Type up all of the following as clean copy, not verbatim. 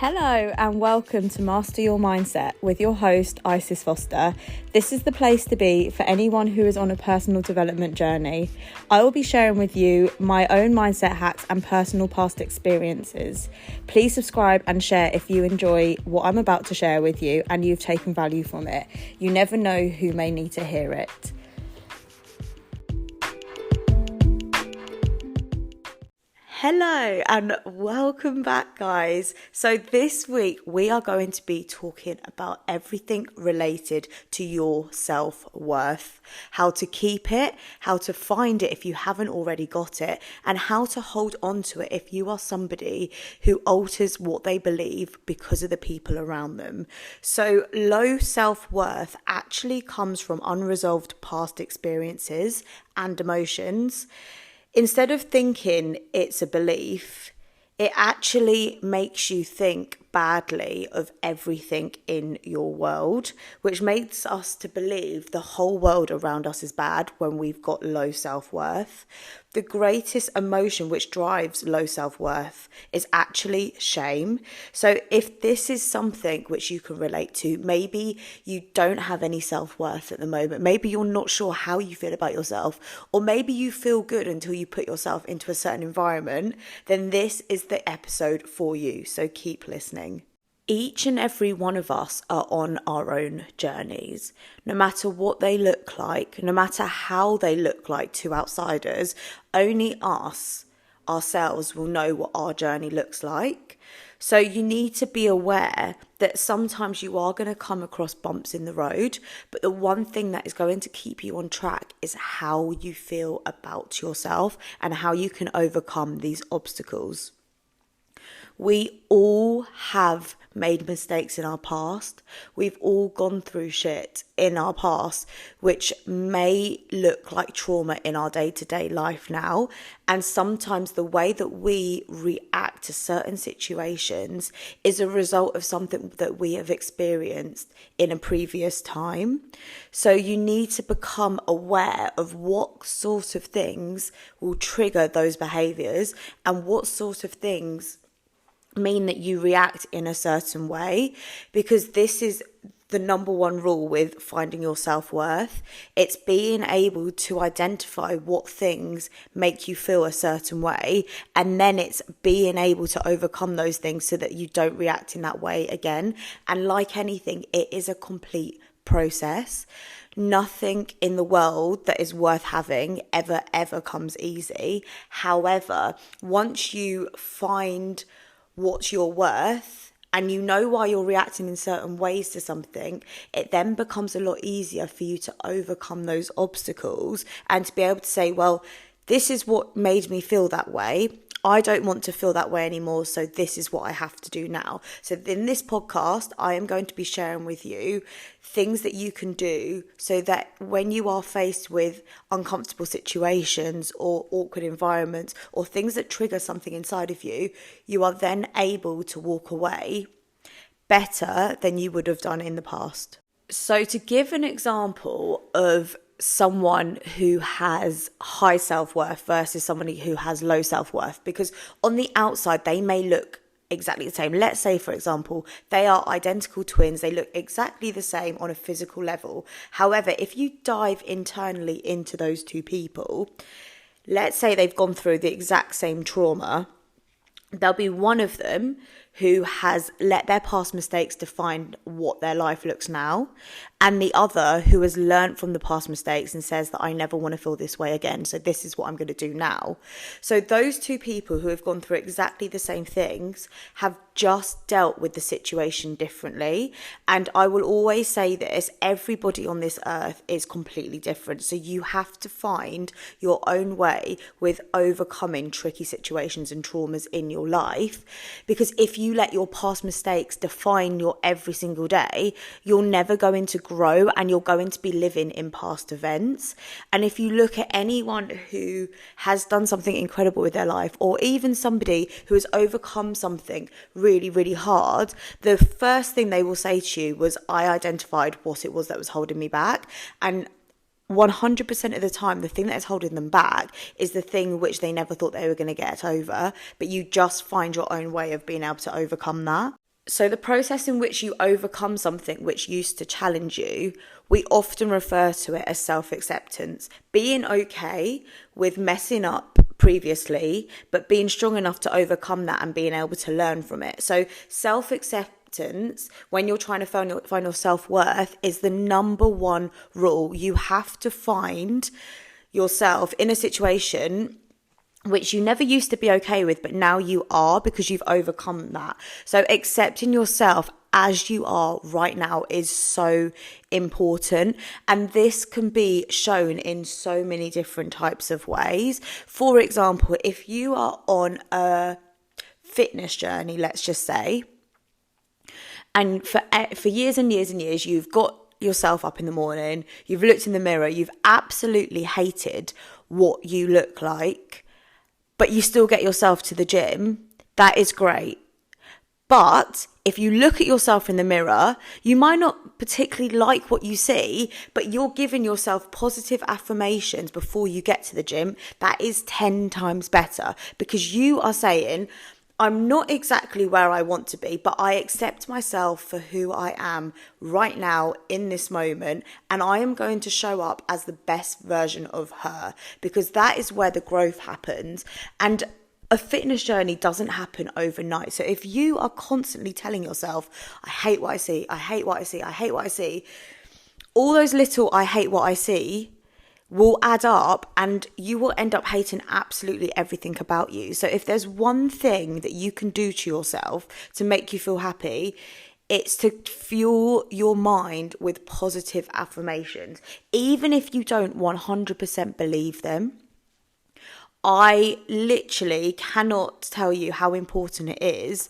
Hello and welcome to Master Your Mindset with your host, Isis Foster. This is the place to be for anyone who is on a personal development journey. I will be sharing with you my own mindset hacks and personal past experiences. Please subscribe and share if you enjoy what I'm about to share with you and you've taken value from it. You never know who may need to hear it. Hello and welcome back, guys. So this week we are going to be talking about everything related to your self-worth, how to keep it, how to find it if you haven't already got it, and how to hold on to it if you are somebody who alters what they believe because of the people around them. So low self-worth actually comes from unresolved past experiences and emotions. Instead of thinking it's a belief, it actually makes you think badly of everything in your world, which makes us to believe the whole world around us is bad when we've got low self-worth. The greatest emotion which drives low self-worth is actually shame. So if this is something which you can relate to, maybe you don't have any self-worth at the moment, maybe you're not sure how you feel about yourself, or maybe you feel good until you put yourself into a certain environment, then this is the episode for you. So keep listening. Each and every one of us are on our own journeys, no matter what they look like, no matter how they look like to outsiders. Only us, ourselves, will know what our journey looks like. So you need to be aware that sometimes you are going to come across bumps in the road, but the one thing that is going to keep you on track is how you feel about yourself and how you can overcome these obstacles. We all have made mistakes in our past. We've all gone through shit in our past, which may look like trauma in our day-to-day life now. And sometimes the way that we react to certain situations is a result of something that we have experienced in a previous time. So you need to become aware of what sort of things will trigger those behaviors and what sort of things mean that you react in a certain way, because this is the number one rule with finding your self-worth. It's being able to identify what things make you feel a certain way, and then it's being able to overcome those things so that you don't react in that way again. And like anything, it is a complete process. Nothing in the world that is worth having ever comes easy. However, once you find what's your worth and you know why you're reacting in certain ways to something, it then becomes a lot easier for you to overcome those obstacles and to be able to say, well, this is what made me feel that way. I don't want to feel that way anymore, so this is what I have to do now. So in this podcast, I am going to be sharing with you things that you can do so that when you are faced with uncomfortable situations or awkward environments or things that trigger something inside of you, you are then able to walk away better than you would have done in the past. So to give an example of someone who has high self-worth versus somebody who has low self-worth, because on the outside they may look exactly the same. Let's say, for example, they are identical twins. They look exactly the same on a physical level. However, if you dive internally into those two people, let's say they've gone through the exact same trauma, there'll be one of them who has let their past mistakes define what their life looks now, and the other who has learned from the past mistakes and says that I never want to feel this way again, so this is what I'm going to do now. So those two people who have gone through exactly the same things have just dealt with the situation differently. And I will always say this, everybody on this earth is completely different, so you have to find your own way with overcoming tricky situations and traumas in your life, because if you let your past mistakes define your every single day, you're never going to grow and you're going to be living in past events. And if you look at anyone who has done something incredible with their life, or even somebody who has overcome something really, really hard, the first thing they will say to you was, I identified what it was that was holding me back. And 100% of the time, the thing that is holding them back is the thing which they never thought they were going to get over, but you just find your own way of being able to overcome that. So the process in which you overcome something which used to challenge you, we often refer to it as self-acceptance. Being okay with messing up previously, but being strong enough to overcome that and being able to learn from it. So self-acceptance, when you're trying to find your self-worth, is the number one rule. You have to find yourself in a situation which you never used to be okay with, but now you are because you've overcome that. So accepting yourself as you are right now is so important. And this can be shown in so many different types of ways. For example, if you are on a fitness journey, let's just say, and for years and years and years, you've got yourself up in the morning, you've looked in the mirror, you've absolutely hated what you look like, but you still get yourself to the gym, that is great. But if you look at yourself in the mirror, you might not particularly like what you see, but you're giving yourself positive affirmations before you get to the gym. That is 10 times better, because you are saying, I'm not exactly where I want to be, but I accept myself for who I am right now in this moment, and I am going to show up as the best version of her, because that is where the growth happens. And a fitness journey doesn't happen overnight. So if you are constantly telling yourself, I hate what I see, I hate what I see, I hate what I see, all those little I hate what I see will add up, and you will end up hating absolutely everything about you. So if there's one thing that you can do to yourself to make you feel happy, it's to fuel your mind with positive affirmations. Even if you don't 100% believe them, I literally cannot tell you how important it is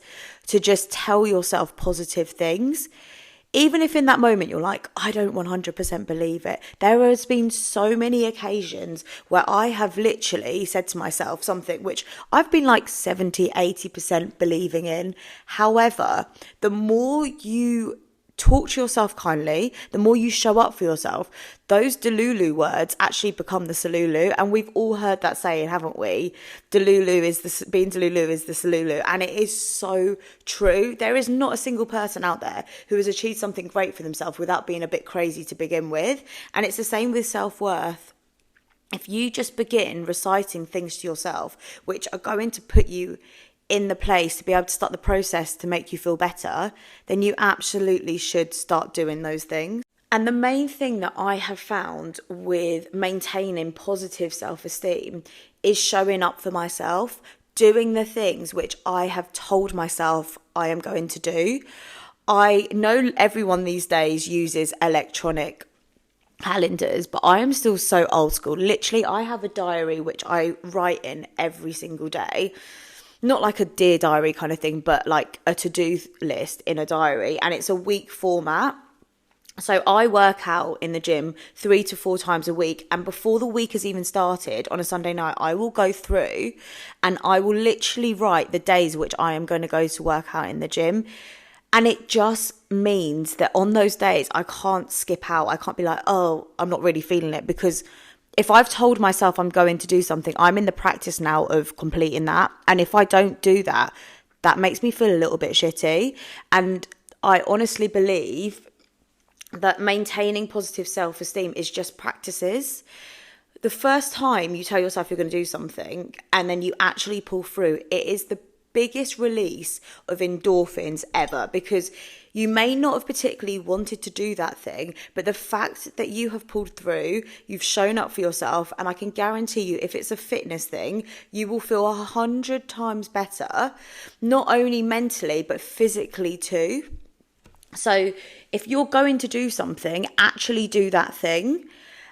to just tell yourself positive things. Even if in that moment you're like, I don't 100% believe it. There has been so many occasions where I have literally said to myself something which I've been like 70, 80% believing in. However, the more you talk to yourself kindly, the more you show up for yourself, those Delulu words actually become the Salulu. And we've all heard that saying, haven't we? Being Delulu is the Salulu. And it is so true. There is not a single person out there who has achieved something great for themselves without being a bit crazy to begin with. And it's the same with self-worth. If you just begin reciting things to yourself, which are going to put you in the place to be able to start the process to make you feel better, then you absolutely should start doing those things. And the main thing that I have found with maintaining positive self-esteem is showing up for myself, doing the things which I have told myself I am going to do. I know everyone these days uses electronic calendars, but I am still so old school. Literally, I have a diary which I write in every single day. Not like a Dear Diary kind of thing, but like a to-do list in a diary. And it's a week format. So I work out in the gym 3 to 4 times a week. And before the week has even started on a Sunday night, I will go through and I will literally write the days which I am going to go to work out in the gym. And it just means that on those days, I can't skip out. I can't be like, oh, I'm not really feeling it, because if I've told myself I'm going to do something, I'm in the practice now of completing that. And if I don't do that, that makes me feel a little bit shitty. And I honestly believe that maintaining positive self-esteem is just practices. The first time you tell yourself you're going to do something and then you actually pull through, it is the biggest release of endorphins ever, because you may not have particularly wanted to do that thing, but the fact that you have pulled through, you've shown up for yourself, and I can guarantee you, if it's a fitness thing, you will feel 100 times better, not only mentally, but physically too. So if you're going to do something, actually do that thing.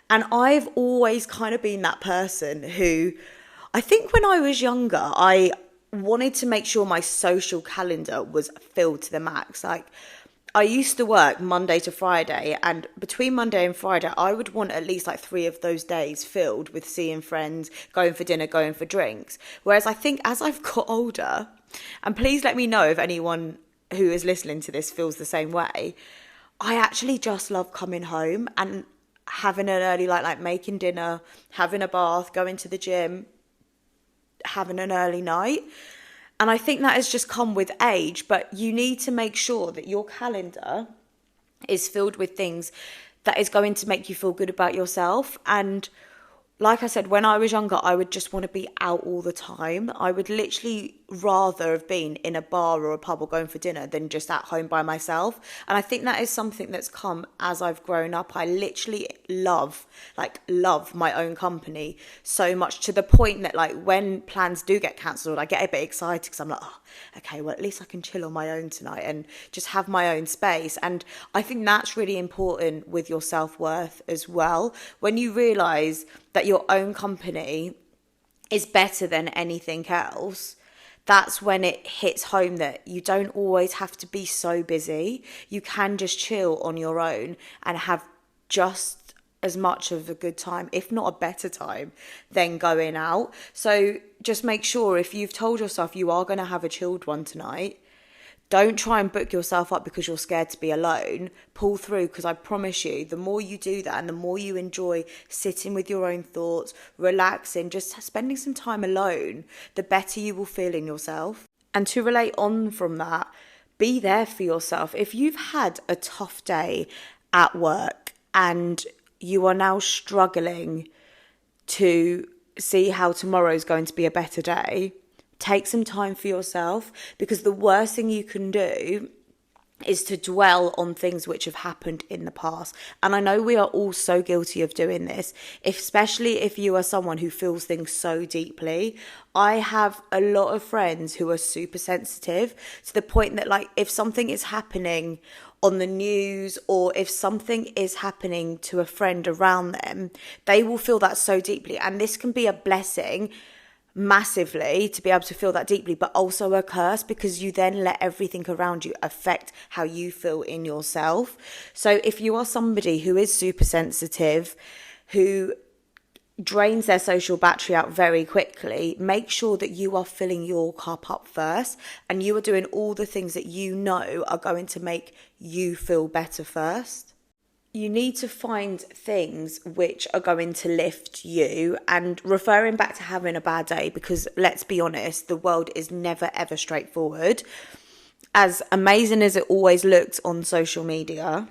And I've always kind of been that person who, I think when I was younger, I wanted to make sure my social calendar was filled to the max. Like, I used to work Monday to Friday, and between Monday and Friday, I would want at least like 3 of those days filled with seeing friends, going for dinner, going for drinks. Whereas I think as I've got older, and please let me know if anyone who is listening to this feels the same way, I actually just love coming home and having an early like making dinner, having a bath, going to the gym, having an early night. And I think that has just come with age, but you need to make sure that your calendar is filled with things that is going to make you feel good about yourself. And like I said, when I was younger, I would just want to be out all the time. I would literally rather have been in a bar or a pub or going for dinner than just at home by myself. And I think that is something that's come as I've grown up. I literally love my own company so much, to the point that like when plans do get cancelled, I get a bit excited because I'm like, oh, okay, well, at least I can chill on my own tonight and just have my own space. And I think that's really important with your self-worth as well. When you realise that your own company is better than anything else, that's when it hits home that you don't always have to be so busy. You can just chill on your own and have just as much of a good time, if not a better time, than going out. So just make sure, if you've told yourself you are going to have a chilled one tonight, don't try and book yourself up because you're scared to be alone. Pull through, because I promise you, the more you do that and the more you enjoy sitting with your own thoughts, relaxing, just spending some time alone, the better you will feel in yourself. And to relate on from that, be there for yourself. If you've had a tough day at work and you are now struggling to see how tomorrow's going to be a better day, take some time for yourself, because the worst thing you can do is to dwell on things which have happened in the past. And I know we are all so guilty of doing this, especially if you are someone who feels things so deeply. I have a lot of friends who are super sensitive, to the point that like if something is happening on the news or if something is happening to a friend around them, they will feel that so deeply. And this can be a blessing massively to be able to feel that deeply, but also a curse, because you then let everything around you affect how you feel in yourself. So if you are somebody who is super sensitive, who drains their social battery out very quickly, make sure that you are filling your cup up first and you are doing all the things that you know are going to make you feel better first. You need to find things which are going to lift you. And referring back to having a bad day, because let's be honest, the world is never ever straightforward. As amazing as it always looks on social media,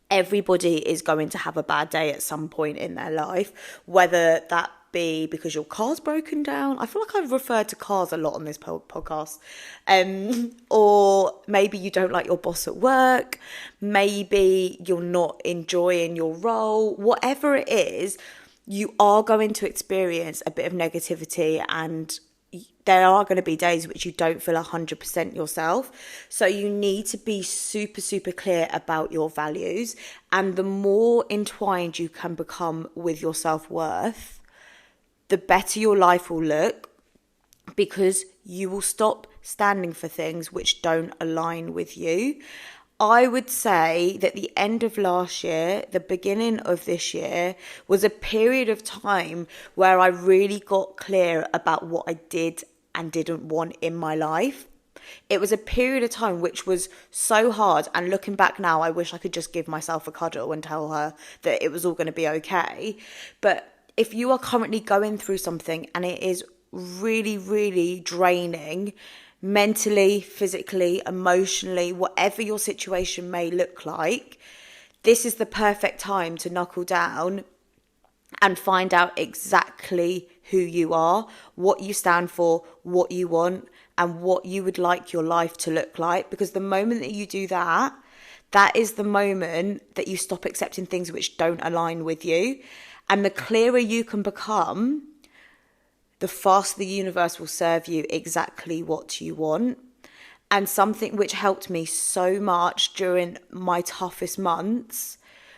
everybody is going to have a bad day at some point in their life, whether that be because your car's broken down. I feel like I've referred to cars a lot on this podcast. Or maybe you don't like your boss at work. Maybe you're not enjoying your role. Whatever it is, you are going to experience a bit of negativity, and there are going to be days which you don't feel 100% yourself. So you need to be super, super clear about your values. And the more entwined you can become with your self-worth, the better your life will look, because you will stop standing for things which don't align with you. I would say that the end of last year, the beginning of this year, was a period of time where I really got clear about what I did and didn't want in my life. It was a period of time which was so hard, and looking back now, I wish I could just give myself a cuddle and tell her that it was all going to be okay. But if you are currently going through something and it is really, really draining, mentally, physically, emotionally, whatever your situation may look like, this is the perfect time to knuckle down and find out exactly who you are, what you stand for, what you want, and what you would like your life to look like. Because the moment that you do that, that is the moment that you stop accepting things which don't align with you. And the clearer you can become, the faster the universe will serve you exactly what you want. And something which helped me so much during my toughest months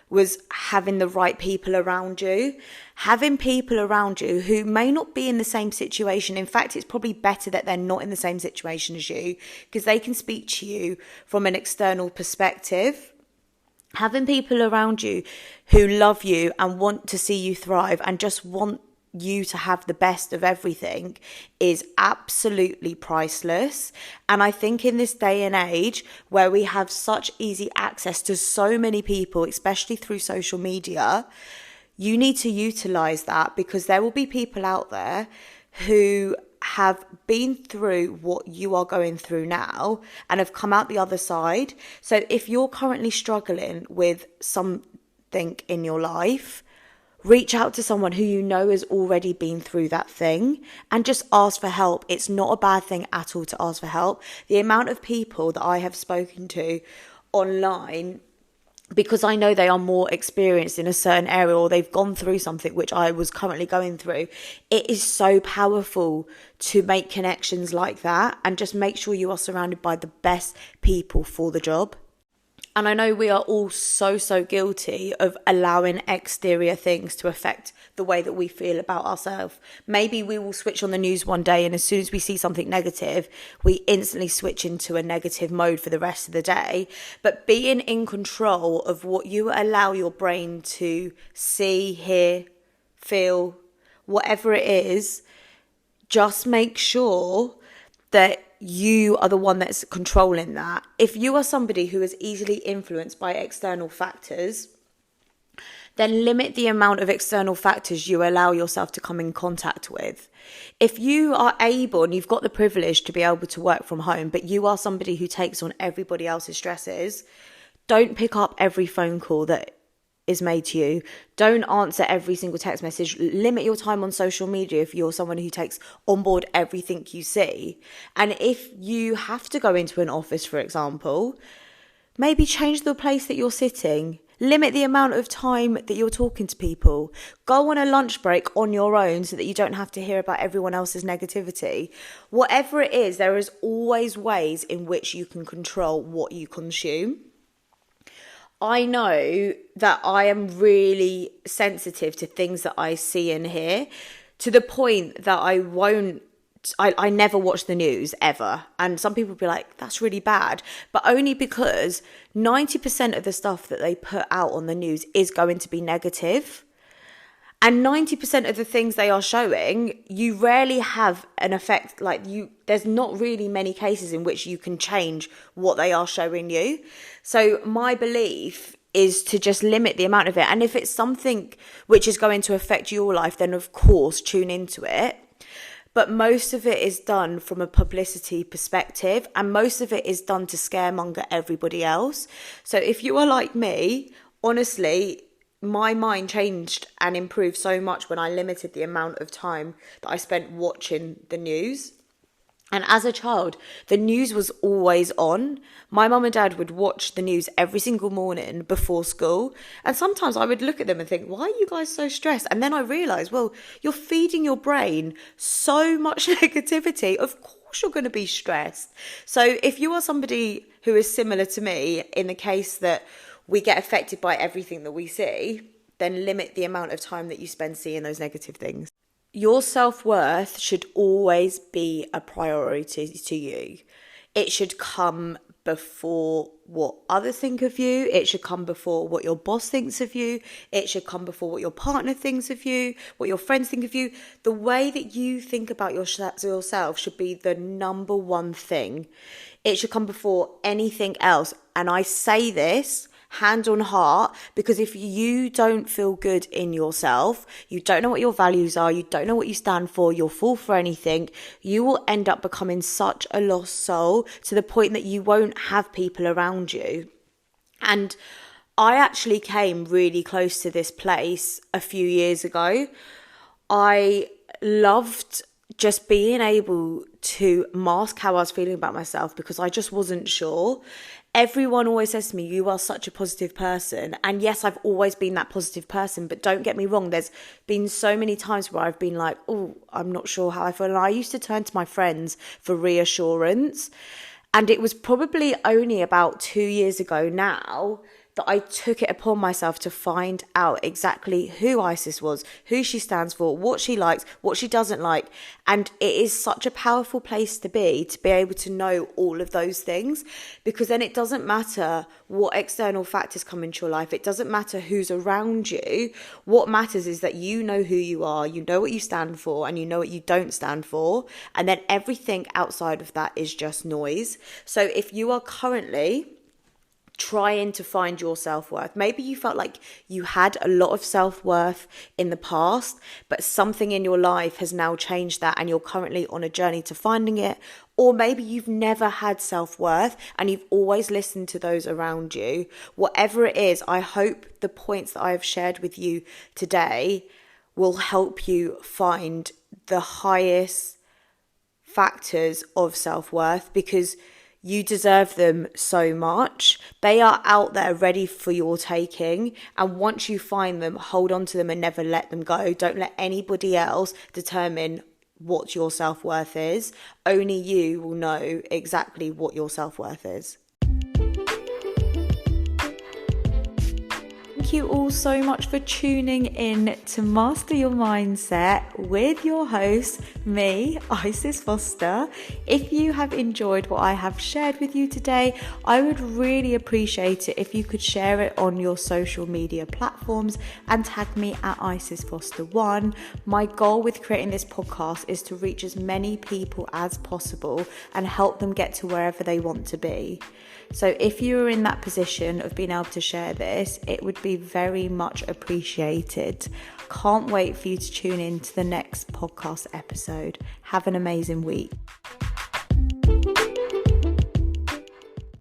was having the right people around you. Having people around you who may not be in the same situation. In fact, it's probably better that they're not in the same situation as you, because they can speak to you from an external perspective. Having people around you who love you and want to see you thrive and just want you to have the best of everything is absolutely priceless. And I think in this day and age where we have such easy access to so many people, especially through social media, you need to utilize that, because there will be people out there who have been through what you are going through now and have come out the other side. So if you're currently struggling with something in your life, reach out to someone who you know has already been through that thing and just ask for help. It's not a bad thing at all to ask for help. The amount of people that I have spoken to online, because I know they are more experienced in a certain area or they've gone through something which I was currently going through, it is so powerful to make connections like that and just make sure you are surrounded by the best people for the job. And I know we are all so guilty of allowing exterior things to affect the way that we feel about ourselves. Maybe we will switch on the news one day and as soon as we see something negative, we instantly switch into a negative mode for the rest of the day. But being in control of what you allow your brain to see, hear, feel, whatever it is, just make sure that you are the one that's controlling that. If you are somebody who is easily influenced by external factors, then limit the amount of external factors you allow yourself to come in contact with. If you are able and you've got the privilege to be able to work from home, but you are somebody who takes on everybody else's stresses, don't pick up every phone call that is made to you. Don't answer every single text message. Limit your time on social media if you're someone who takes on board everything you see. And if you have to go into an office, for example, maybe change the place that you're sitting. Limit the amount of time that you're talking to people. Go on a lunch break on your own so that you don't have to hear about everyone else's negativity. Whatever it is, there is always ways in which you can control what you consume. I know that I am really sensitive to things that I see and hear, to the point that I never watch the news ever. And some people be like, that's really bad. But only because 90% of the stuff that they put out on the news is going to be negative. And 90% of the things they are showing, you rarely have an effect. There's not really many cases in which you can change what they are showing you. So my belief is to just limit the amount of it. And if it's something which is going to affect your life, then of course tune into it. But most of it is done from a publicity perspective, and most of it is done to scaremonger everybody else. So if you are like me, honestly, my mind changed and improved so much when I limited the amount of time that I spent watching the news. And as a child, the news was always on. My mum and dad would watch the news every single morning before school. And sometimes I would look at them and think, why are you guys so stressed? And then I realised, well, you're feeding your brain so much negativity. Of course you're going to be stressed. So if you are somebody who is similar to me, in the case that we get affected by everything that we see, then limit the amount of time that you spend seeing those negative things. Your self-worth should always be a priority to you. It should come before what others think of you. It should come before what your boss thinks of you. It should come before what your partner thinks of you, what your friends think of you. The way that you think about yourself should be the number one thing. It should come before anything else. And I say this hand on heart, because if you don't feel good in yourself, you don't know what your values are, you don't know what you stand for, you'll fall for anything, you will end up becoming such a lost soul to the point that you won't have people around you. And I actually came really close to this place a few years ago. I loved just being able to mask how I was feeling about myself because I just wasn't sure. Everyone always says to me, you are such a positive person. And yes, I've always been that positive person, but don't get me wrong. There's been so many times where I've been like, oh, I'm not sure how I feel. And I used to turn to my friends for reassurance. And it was probably only about 2 years ago now that I took it upon myself to find out exactly who Isis was, who she stands for, what she likes, what she doesn't like. And it is such a powerful place to be able to know all of those things, because then it doesn't matter what external factors come into your life. It doesn't matter who's around you. What matters is that you know who you are, you know what you stand for, and you know what you don't stand for. And then everything outside of that is just noise. So if you are currently trying to find your self-worth. Maybe you felt like you had a lot of self-worth in the past, but something in your life has now changed that and you're currently on a journey to finding it. Or maybe you've never had self-worth and you've always listened to those around you. Whatever it is, I hope the points that I have shared with you today will help you find the highest factors of self-worth, because you deserve them so much. They are out there ready for your taking. And once you find them, hold on to them and never let them go. Don't let anybody else determine what your self-worth is. Only you will know exactly what your self-worth is. Thank you all so much for tuning in to Master Your Mindset with your host, me, Isis Foster. If you have enjoyed what I have shared with you today, I would really appreciate it if you could share it on your social media platforms and tag me at Isis Foster 1. My goal with creating this podcast is to reach as many people as possible and help them get to wherever they want to be. So if you're in that position of being able to share this, it would be very much appreciated. Can't wait for you to tune in to the next podcast episode. Have an amazing week.